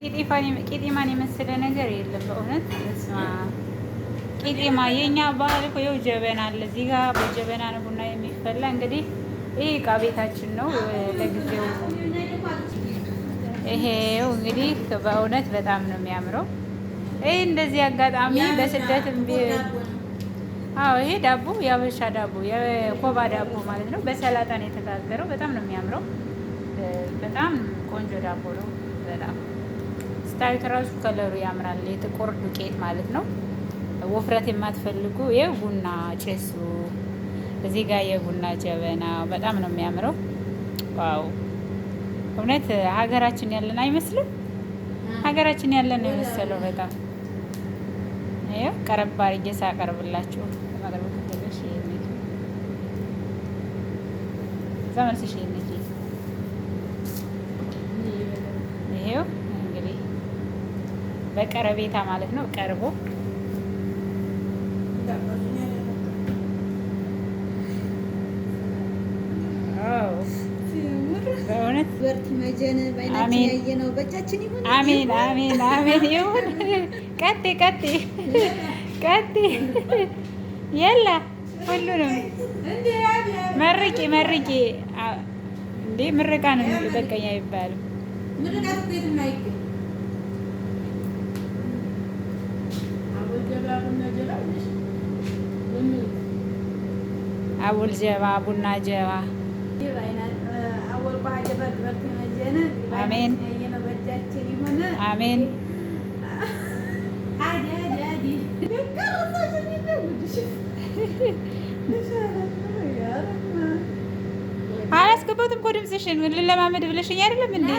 ቄጤማን የመሰለ ነገር የለም በእውነት። ቄጤማ የኛ ባህል እኮ ይኸው ጀበና አለ እዚህ ጋር በጀበና ነው ቡና የሚፈላ። እንግዲህ ይሄ ዕቃ ቤታችን ነው ለጊዜው። ይሄው እንግዲህ በእውነት በጣም ነው የሚያምረው። ይሄ እንደዚህ አጋጣሚ በስደትም አዎ ይሄ ዳቦ የአበሻ ዳቦ የኮባ ዳቦ ማለት ነው። በሰላጣ ነው የተጋገረው። በጣም ነው የሚያምረው። በጣም ቆንጆ ዳቦ ነው። በጣም ስታዩት ራሱ ከለሩ ያምራል። የጥቁር ዱቄት ማለት ነው። ወፍረት የማትፈልጉ የቡና ጭሱ እዚህ ጋር የቡና ጀበና በጣም ነው የሚያምረው። ዋው እውነት ሀገራችን ያለን አይመስልም? ሀገራችን ያለን ነው የመሰለው በጣም። ይኸው ቀረብ አድርጌ ሳቀርብላችሁ ዘመንስሽ ይሄው እንግዲህ በቀረቤታ ማለት ነው ቀርቦ በእውነት አሜን አሜን አሜን ይሁን። ቀጤ የላ ሁሉንም መርቂ እንዴ ምርቃ ነው በቀኛ አይባልም። አቡል ጀባ ቡና ጀባ አሜን አሜን። አላስገባትም እኮ ድምፅሽን ልለማመድ ብለሽኝ አይደለም እንዴ?